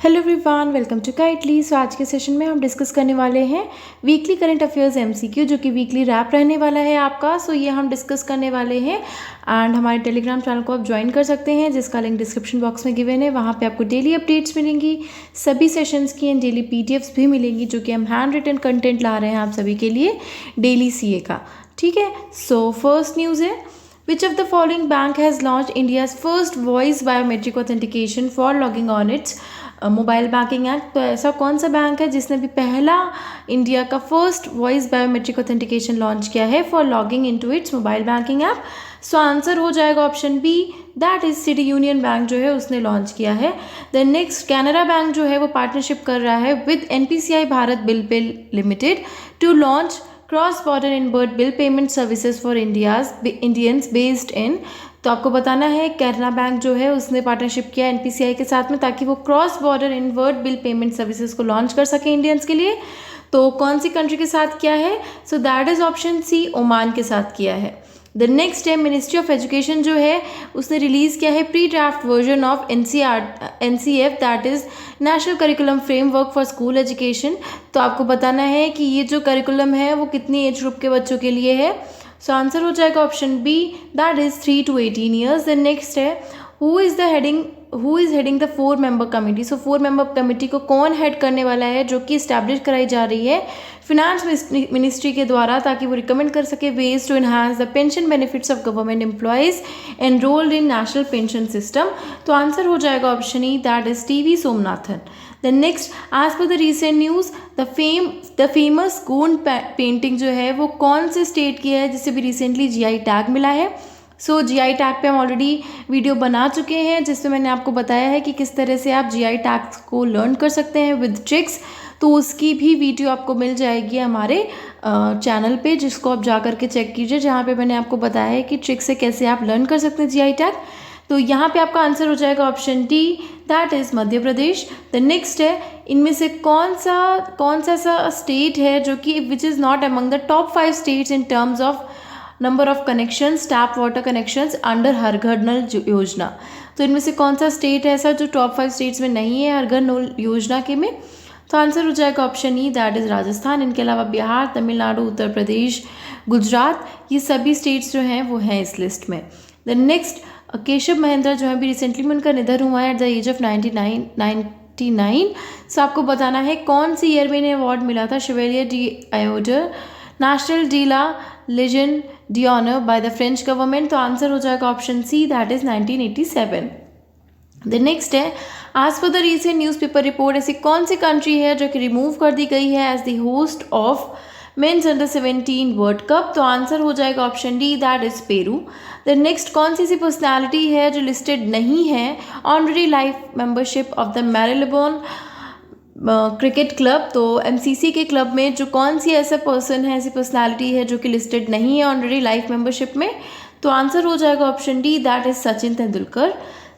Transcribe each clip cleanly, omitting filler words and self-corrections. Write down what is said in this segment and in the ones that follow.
Hello everyone, welcome to Kaitly. So आज के session में हम डिस्कस करने वाले हैं वीकली करंट अफेयर्स एमसीक्यू, जो कि वीकली रैप रहने वाला है आपका। सो ये हम डिस्कस करने वाले हैं एंड हमारे टेलीग्राम चैनल को आप ज्वाइन कर सकते हैं, जिसका लिंक डिस्क्रिप्शन बॉक्स में गिवन है। वहाँ पे आपको डेली अपडेट्स मिलेंगी सभी सेशंस की एंड डेली पीडीएफ्स भी मिलेंगी, जो कि हम हैंड रिटन कंटेंट ला रहे हैं आप सभी के लिए डेली सीए का। ठीक है, सो फर्स्ट न्यूज़ है, Which of the following bank has launched India's first voice biometric authentication for logging on its mobile banking app? तो ऐसा कौन सा बैंक है जिसने भी पहला इंडिया का first voice biometric authentication launch किया है for logging into its mobile banking app? So answer हो जाएगा option B, that is City Union Bank जो है उसने लॉन्च किया है। देन नेक्स्ट, कैनरा बैंक जो है वो पार्टनरशिप कर रहा है with NPCI Bharat Bill Pay Limited to launch cross border inward bill payment services for Indians based in. तो आपको बताना है कैनरा बैंक जो है उसने पार्टनरशिप किया एनपीसीआई के साथ में, ताकि वो cross border inward bill payment services को लॉन्च कर सके इंडियंस के लिए। तो कौन सी कंट्री के साथ किया है? So that is option C, Oman के साथ किया है। द नेक्स्ट है, मिनिस्ट्री ऑफ एजुकेशन जो है उसने रिलीज़ किया है pre draft version of NCF, that is national curriculum framework for school education. तो आपको बताना है कि ये जो करिकुलम है वो कितनी एज ग्रुप के बच्चों के लिए है। सो आंसर हो जाएगा option B, that is 3 to 18 years. The next है, who is heading the 4 member committee? So 4 member committee को कौन हेड करने वाला है, जो कि इस्टेब्लिश कराई जा रही है फिनांस मिनिस्ट्री के द्वारा, ताकि वो रिकमेंड कर सके ways to enhance the pension benefits of government employees enrolled in national pension system. तो आंसर हो जाएगा option E, that is TV Somanathan. The next, as पर the recent news, the famous Gond painting जो है वो कौन से स्टेट की है जिसे भी रिसेंटली जीआई टैग मिला है? सो जीआई टैग पे हम ऑलरेडी वीडियो बना चुके हैं, जिसमें मैंने आपको बताया है कि किस तरह से आप जीआई टैग्स को लर्न कर सकते हैं विद ट्रिक्स। तो उसकी भी वीडियो आपको मिल जाएगी हमारे चैनल पे, जिसको आप जा करके चेक कीजिए, जहाँ पे मैंने आपको बताया है कि ट्रिक से कैसे आप लर्न कर सकते हैं जीआई टैग। तो यहाँ पे आपका आंसर हो जाएगा option D, that is Madhya Pradesh. The next है, इनमें से कौन सा ऐसा स्टेट है जो कि which is not among the top 5 states in terms of number of connections, tap water connections under her घर नल योजना? तो इनमें से कौन सा स्टेट है ऐसा जो टॉप 5 स्टेट्स में नहीं है हर घर नल योजना के में? तो आंसर हो जाएगा option E, that is Rajasthan. इनके अलावा बिहार, तमिलनाडु, उत्तर प्रदेश, गुजरात, ये सभी स्टेट्स जो हैं वो हैं इस लिस्ट में। द नेक्स्ट, केशव महेंद्र जो है अभी रिसेंटली में उनका निधन हुआ है एट द एज ऑफ 99। सो आपको बताना है कौन सी ईयर में इन्हें अवार्ड मिला था? Chevalier de order, national de la legend de honour by the French government. तो आंसर हो जाएगा option C, that is 1987। The next है, आज पर द रीसेंट न्यूज़पेपर रिपोर्ट, ऐसी कौन सी कंट्री है जो कि रिमूव कर दी गई है as the host of men's under 17 world cup? तो आंसर हो जाएगा option D, that is Peru. The next, कौन सी पर्सनैलिटी है जो लिस्टेड नहीं है honorary life membership of the Marylebone cricket club? तो एमसीसी के क्लब में जो कौन सी ऐसा पर्सन है, ऐसी पर्सनैलिटी है जो कि लिस्टेड नहीं है ऑनरेरी लाइफ मेंबरशिप में? तो आंसर हो जाएगा option D, that is Sachin Tendulkar.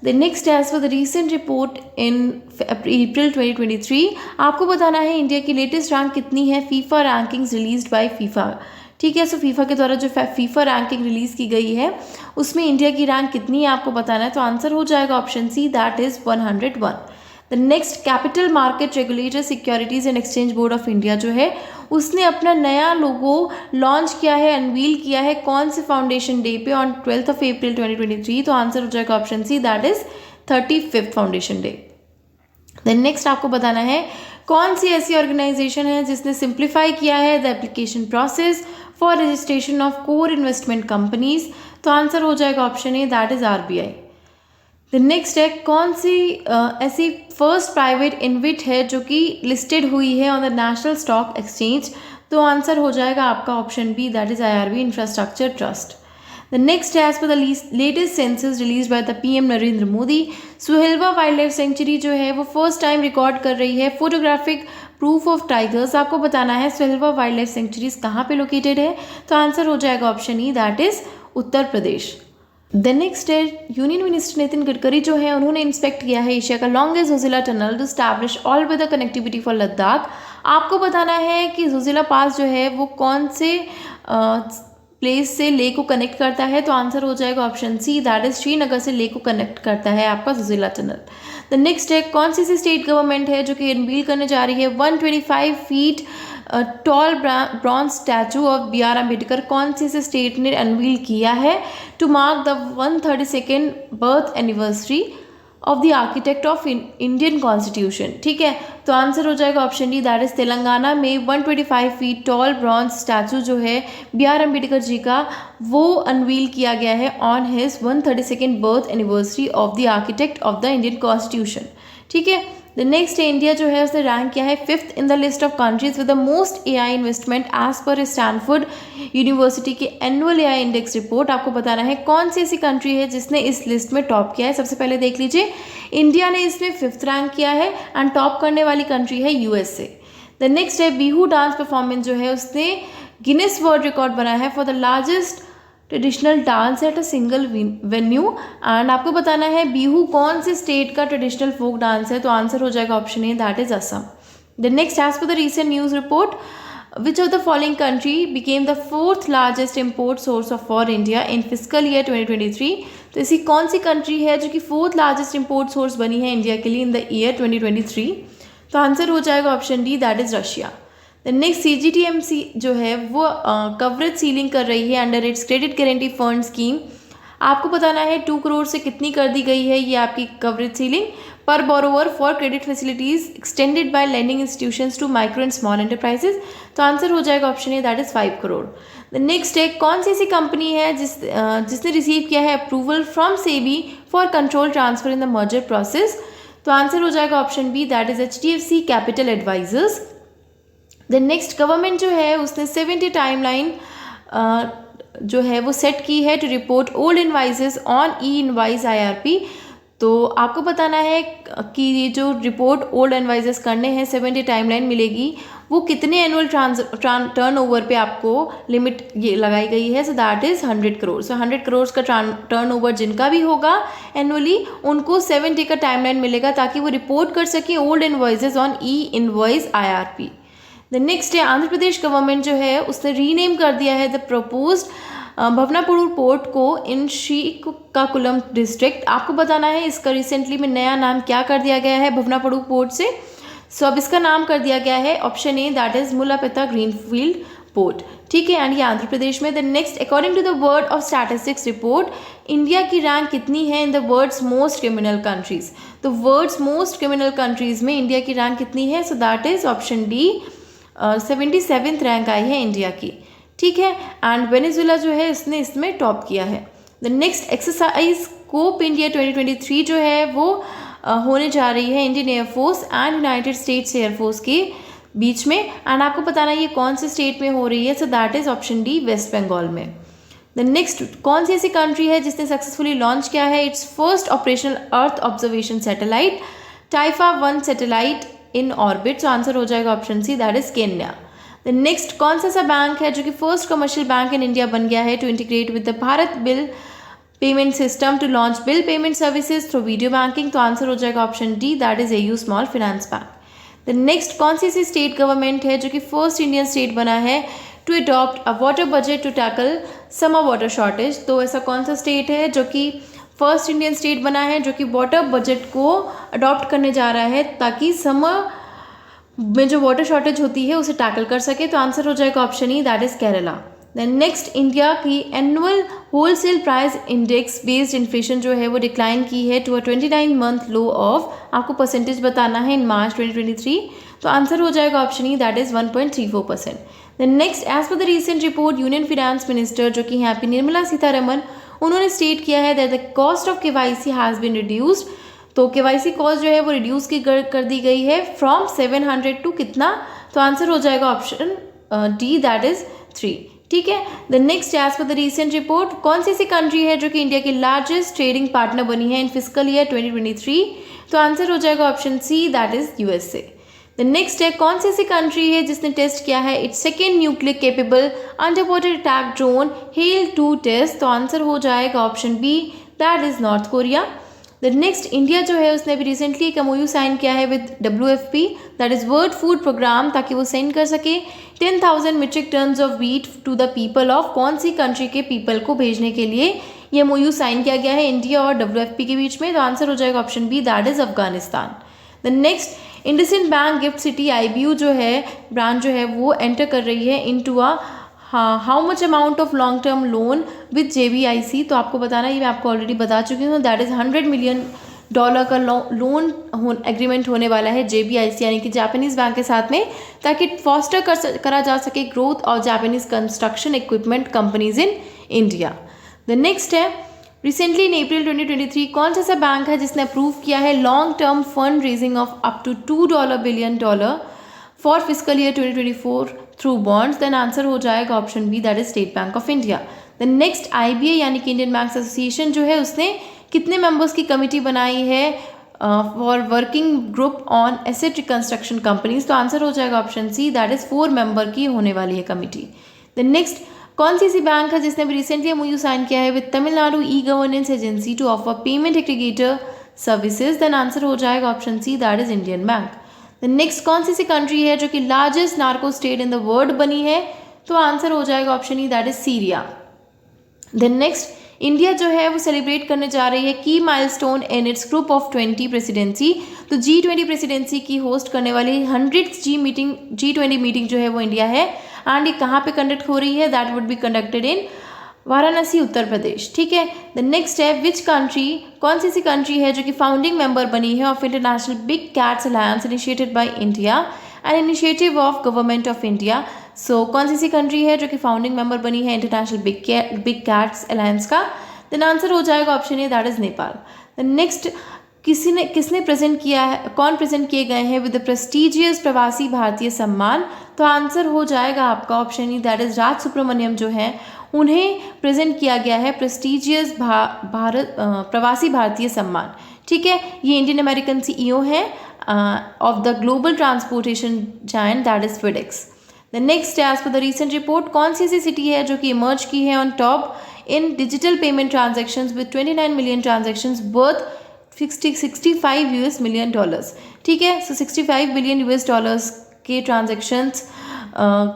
The next, as for the recent report in April 2023, आपको बताना है इंडिया की लेटेस्ट रैंक कितनी है FIFA rankings released by FIFA. ठीक है, सो फीफा के द्वारा जो फीफा रैंकिंग रिलीज़ की गई है उसमें इंडिया की रैंक कितनी है आपको बताना है। तो आंसर हो जाएगा option C, that is 101। The next, capital market regulator securities and exchange board of India जो है उसने अपना नया लोगो लॉन्च किया है, अनवील किया है कौन से फाउंडेशन डे पे? On 12 April 2023। तो आंसर हो जाएगा option C, that is 35th foundation day. Then next, आपको बताना है कौन सी ऐसी ऑर्गेनाइजेशन है जिसने सिंप्लीफाई किया है the application process for registration of core investment companies? तो आंसर हो जाएगा option A, that is RBI. The next है, कौन सी ऐसी फर्स्ट प्राइवेट इन्विट है जो कि लिस्टेड हुई है on the national stock exchange? तो आंसर हो जाएगा आपका option B, that is IRB Infrastructure Trust. The next, as पर the latest census release by the PM Narendra Modi, Suhelwa wildlife sanctuary जो है वो फर्स्ट टाइम रिकॉर्ड कर रही है फोटोग्राफिक प्रूफ ऑफ टाइगर्स। आपको बताना है सुहेलवा वाइल्ड लाइफ सेंचुरीज कहाँ पे लोकेटेड है? तो आंसर हो जाएगा option E, that is Uttar Pradesh. The next है, यूनियन मिनिस्टर नितिन गडकरी जो है उन्होंने इंस्पेक्ट किया है एशिया का longest Zojila tunnel to establish all weather connectivity for Ladakh. आपको बताना है कि जोजिला पास जो है वो कौन से प्लेस से ले को कनेक्ट करता है, तो आंसर हो जाएगा option C, that is Srinagar से ले को कनेक्ट करता है आपका जोजिला टनल। द नेक्स्ट है, कौन सी स्टेट गवर्नमेंट है जो कि अनवील करने जा रही है 125 feet tall bronze statue of B R Ambedkar? कौन सी स्टेट ने अनवील किया है to mark the 132nd birth anniversary of the architect of Indian constitution? ठीक है, तो आंसर हो जाएगा option D, that is Telangana में 125 फीट टॉल ब्रॉन्ज स्टैचू जो है बी आर अम्बेडकर जी का, वो अनवील किया गया है on his 132nd birth anniversary of the architect of the Indian constitution. ठीक है, द नेक्स्ट इंडिया जो है उसने रैंक किया है 5th in the list of countries with the most AI investment as per Stanford University के annual AI index report. आपको बताना है कौन सी ऐसी कंट्री है जिसने इस लिस्ट में टॉप किया है। सबसे पहले देख लीजिए, इंडिया ने इसमें 5th रैंक किया है एंड टॉप करने वाली कंट्री है यूएसए। द नेक्स्ट है, बिहू डांस परफॉर्मेंस जो है उसने गिनेस वर्ल्ड रिकॉर्ड बनाया है for the largest traditional dance at a single venue. And आपको बताना है बिहू कौन से स्टेट का ट्रेडिशनल फोक डांस है, तो आंसर हो जाएगा option A, that is Assam. The next, as पर the recent news report which of the following country became the 4th largest import source of for India in physical year 2023? तो ऐसी कौन सी country है जो कि 4th लार्जेस्ट इम्पोर्ट सोर्स बनी है इंडिया के लिए इन द ईयर 2023? तो आंसर हो जाएगा option D, that is Russia. The next, CGTMC जो है वो कवरेज सीलिंग कर रही है under its credit guarantee fund scheme. आपको बताना है 2 करोड़ से कितनी कर दी गई है ये आपकी कवरेज सीलिंग पर borrower for credit facilities extended by lending institutions to micro and small enterprises? तो आंसर हो जाएगा option A, that is 5 crore. The next है, कौन सी ऐसी कंपनी है जिसने रिसीव किया है approval from SEBI for control transfer in the merger process? तो आंसर हो जाएगा option B, that is HDFC Capital Advisors. The next, government जो है उसने 70 टाइमलाइन जो है वो सेट की है to report old invoices on e-invoice IRP। तो आपको बताना है कि ये जो रिपोर्ट ओल्ड इनवाइसेस करने हैं 70 टाइमलाइन मिलेगी, वो कितने एनुअल टर्नओवर पे आपको लिमिट ये लगाई गई है? So that is 100 crore. So 100 crore का टर्नओवर जिनका भी होगा एनुअली, उनको 70 का टाइमलाइन मिलेगा ताकि वो रिपोर्ट कर सके old invoices on e-invoice IRP। The next है, आंध्र प्रदेश गवर्नमेंट जो है उसने रीनेम कर दिया है द प्रपोज्ड भवनापुर पोर्ट को इन श्रीकाकुलम डिस्ट्रिक्ट। आपको बताना है इसका रिसेंटली में नया नाम क्या कर दिया गया है भवनापुर पोर्ट से? सो अब इसका नाम कर दिया गया है option A, that is Mulapeta greenfield port. ठीक है, एंड ये आंध्र प्रदेश में। The next, according to the world of statistics report, India की रैंक कितनी है in the world's most criminal countries? तो वर्ल्ड्स मोस्ट क्रिमिनल कंट्रीज में इंडिया की रैंक कितनी है? So that is option D, 77th rank आई है इंडिया की। ठीक है, एंड वेनेजुएला जो है इसने इसमें टॉप किया है। The next, exercise scope India 2023 जो है वो होने जा रही है Indian air force and United states air force के बीच में, एंड आपको बताना है ये कौन से स्टेट में हो रही है? So that is option D, West Bengal में। द नेक्स्ट, कौन सी ऐसी कंट्री है जिसने सक्सेसफुली लॉन्च किया है its first operational earth observation satellite Taifa 1 satellite in orbit? So answer हो जाएगा option C, that is Kenya. The next, कौन सा बैंक है जो कि first commercial bank in India बन गया है to integrate with the Bharat bill payment system to launch bill payment services through video banking? तो आंसर हो जाएगा option D, that is AU small finance bank. The next, कौन सी ऐसी state government है जो कि फर्स्ट इंडियन स्टेट बना है to adopt a water budget to tackle summer water shortage? तो ऐसा कौन सा स्टेट है जो कि फर्स्ट इंडियन स्टेट बना है जो कि वाटर बजट को अडॉप्ट करने जा रहा है ताकि समर में जो वाटर शॉर्टेज होती है उसे टैकल कर सके? तो आंसर हो जाएगा option E, that is Kerala. Then next, India की annual wholesale price index based inflation जो है वो डिक्लाइन की है to a 29 month low of, आपको परसेंटेज बताना है, इन मार्च 2023। तो आंसर हो जाएगा option E, that is 1.34%। Then next, as पर the recent report union finance minister जो कि यहाँ पे निर्मला सीतारमन, उन्होंने स्टेट किया है that the cost of KYC has been reduced. तो KYC कॉस्ट जो है वो रिड्यूस की कर दी गई है फ्रॉम 700 टू कितना? तो आंसर हो जाएगा ऑप्शन डी, दैट इज 3। ठीक है, द नेक्स्ट, एज पर द रिसेंट रिपोर्ट, कौन सी ऐसी कंट्री है जो कि इंडिया की लार्जेस्ट ट्रेडिंग पार्टनर बनी है इन फिजिकल ईयर 2023? तो आंसर हो जाएगा option C, that is USA। The next है, कौन सी ऐसी कंट्री है जिसने टेस्ट किया है its second nuclear capable under water attack drone Haeil 2 test? तो आंसर हो जाएगा option B, that is North Korea. The next, India जो है उसने अभी रिसेंटली एक MOU साइन किया है with WFP, that is world food programme, ताकि वो सेंड कर सके 10,000 metric tons of wheat to the people of कौन सी कंट्री के पीपल को भेजने के लिए ये MOU साइन किया गया है इंडिया और WFP के बीच में। तो आंसर हो जाएगा option B, that is Afghanistan. The next, IndusInd Bank GIFT City IBU जो है ब्रांच जो है वो एंटर कर रही है into a how much amount of long term loan with JBIC। तो आपको बताना, ये मैं आपको ऑलरेडी बता चुकी हूँ, दैट इज़ $100 मिलियन का लोन एग्रीमेंट होने वाला है JBIC यानी कि जापानीज़ बैंक के साथ में, ताकि फॉस्टर करा जा सके growth of Japanese construction equipment companies in India. The next है, रिसेंटली इन अप्रैल 2023 कौन सा बैंक है जिसने अप्रूव किया है long term fund raising of up to $2 billion for physical year 2024 through bonds? Then answer हो जाएगा option B, that is State Bank of India. The next, IBA यानी कि इंडियन बैंक्स एसोसिएशन जो है उसने कितने मेंबर्स की कमिटी बनाई है for working group on asset reconstruction companies? तो आंसर हो जाएगा option C, that is 4 member की होने वाली है कमिटी। द नेक्स्ट, कौन सी ऐसी बैंक है जिसने रिसेंटली MOU साइन किया है with Tamil Nadu e governance agency to offer payment aggregator services? Then answer हो जाएगा option C, that is Indian Bank. The next, कौन सी ऐसी कंट्री है जो कि largest narco state in the world बनी है? तो आंसर हो जाएगा option E, that is Syria. The next, India जो है वो सेलिब्रेट करने जा रही है की milestone in its group of 20 presidency. तो G20 प्रेसिडेंसी की होस्ट करने वाली 100th G20 मीटिंग जो है वो इंडिया है, एंड ये कहाँ पे कंडक्ट हो रही है? That would be conducted in Varanasi, Uttar Pradesh. ठीक है। द नेक्स्ट है, विच कंट्री, कौन सी ऐसी कंट्री है जो कि फाउंडिंग मेंबर बनी है of international big cats alliance initiated by India and initiative of government of India? So कौन सी ऐसी कंट्री है जो कि फाउंडिंग मेंबर बनी है इंटरनेशनल बिग कैट्स अलायंस का? देन आंसर हो जाएगा option A, that is Nepal. The next, किसने प्रेजेंट किया है, कौन प्रेजेंट किए गए हैं विद द प्रेस्टिजियस प्रवासी भारतीय सम्मान? तो आंसर हो जाएगा आपका ऑप्शन ई, दैट इज राज सुब्रमण्यम जो है उन्हें प्रेजेंट किया गया है प्रेस्टिजियस प्रवासी भारतीय सम्मान। ठीक है, ये इंडियन अमेरिकन CEO है of the global transportation giant, that is FedEx। The next, as पर द रिसेंट रिपोर्ट कौन सी ऐसी सिटी है जो कि इमर्ज की है on top in digital payment transactions with 29 million transactions worth $65 million. ठीक है, सो $65 बिलियन के ट्रांजेक्शन्स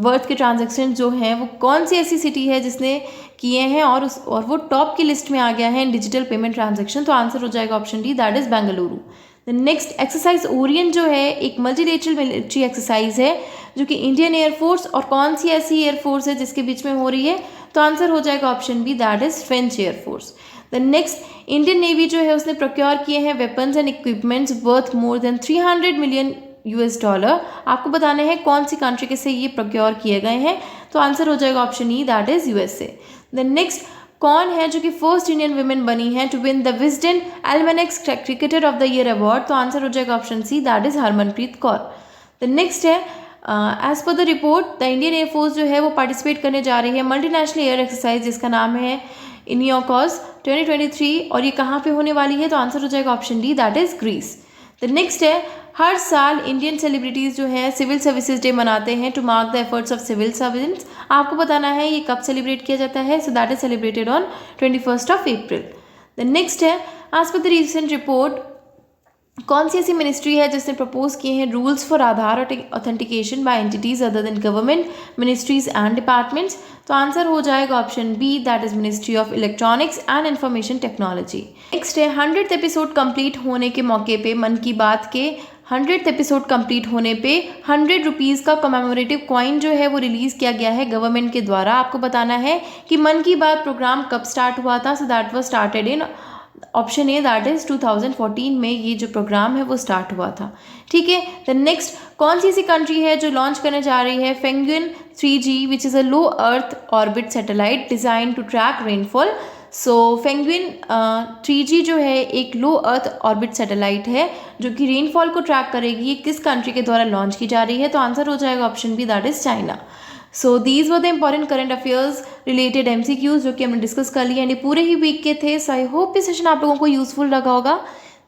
वर्थ के ट्रांजेक्शन जो हैं वो कौन सी ऐसी सिटी है जिसने किए हैं और वो टॉप की लिस्ट में आ गया है इन डिजिटल पेमेंट ट्रांजेक्शन? तो आंसर हो जाएगा option D, that is Bengaluru. The next, exercise Orion जो है एक मल्टीलेटरल मिलिट्री एक्सरसाइज है जो कि इंडियन एयरफोर्स और कौन सी ऐसी एयरफोर्स है जिसके बीच में हो रही है? तो आंसर हो जाएगा option B, that is French air force. The next, Indian navy जो है उसने प्रोक्योर किए हैं weapons and equipments worth more than $300 million. आपको बताना है कौन सी कंट्री के से ये प्रोक्योर किए गए हैं? तो आंसर हो जाएगा option E, that is USA। The next, कौन है जो कि फर्स्ट इंडियन वुमेन बनी है to win the Wisden almanack cricketer of the year award? तो आंसर हो जाएगा option C, that is Harmanpreet Kaur. The next है, एज पर the report the Indian air force जो है वो पार्टिसिपेट करने जा रही है मल्टीनेशनल एयर एक्सरसाइज जिसका नाम है इनियोकॉस 2023, और ये कहाँ पे होने वाली है? तो आंसर हो जाएगा option D, that is Greece. The next है, हर साल इंडियन सेलिब्रिटीज़ जो है सिविल सर्विसेज डे मनाते हैं to mark the efforts of civil servants. आपको बताना है ये कब सेलिब्रेट किया जाता है? So that is celebrated on 21 April. The next है, एज पर द रिसेंट रिपोर्ट कौन सी ऐसी मिनिस्ट्री है जिसने प्रपोज किए हैं rules for Aadhaar authentication by entities other than government ministries and departments? तो आंसर हो जाएगा option B, that is ministry of electronics and information technology. Next है, 100th एपिसोड कंप्लीट होने के मौके पे मन की बात के 100th एपिसोड कंप्लीट होने पे 100 रुपीज़ का कमेमोरेटिव कॉइन जो है वो रिलीज़ किया गया है गवर्नमेंट के द्वारा। आपको बताना है कि मन की बात प्रोग्राम कब स्टार्ट हुआ था? So that was started in option A, that is 2014 में ये जो प्रोग्राम है वो स्टार्ट हुआ था। ठीक है। द नेक्स्ट, कौन सी ऐसी कंट्री है जो लॉन्च करने जा रही है penguin 3G which is a low earth orbit satellite design to track rainfall? So penguin 3G जो है एक लो अर्थ ऑर्बिट सैटेलाइट है जो कि रेनफॉल को ट्रैक करेगी। ये किस कंट्री के द्वारा लॉन्च की जा रही है? तो आंसर हो जाएगा option B, that is China. So these were the important current affairs related MCQs जो कि हमने डिस्कस कर लिए, यानी पूरे ही वीक के थे। सो आई होप ये सेशन आप लोगों को यूजफुल लगा होगा।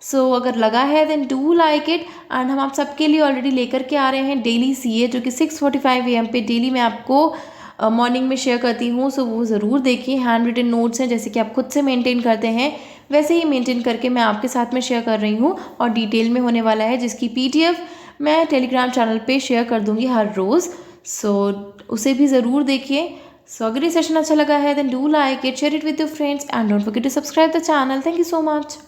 सो अगर लगा है then do like it, and हम आप सबके लिए ऑलरेडी लेकर के आ रहे हैं डेली CA जो कि 6:45 AM पे डेली मैं आपको मॉर्निंग में शेयर करती हूँ। सो वो ज़रूर देखिए। हैंड रिटन नोट्स हैं जैसे कि आप खुद से मेंटेन करते हैं, वैसे ही मेंटेन करके मैं आपके साथ में शेयर कर रही हूँ और डिटेल में होने वाला है, जिसकी PDF मैं टेलीग्राम चैनल पे शेयर कर दूँगी हर रोज़। सो उसे भी ज़रूर देखिए। सो अगर ये सेशन अच्छा लगा है then do like it, share it with your friends and don't forget to subscribe the channel. Thank you so much.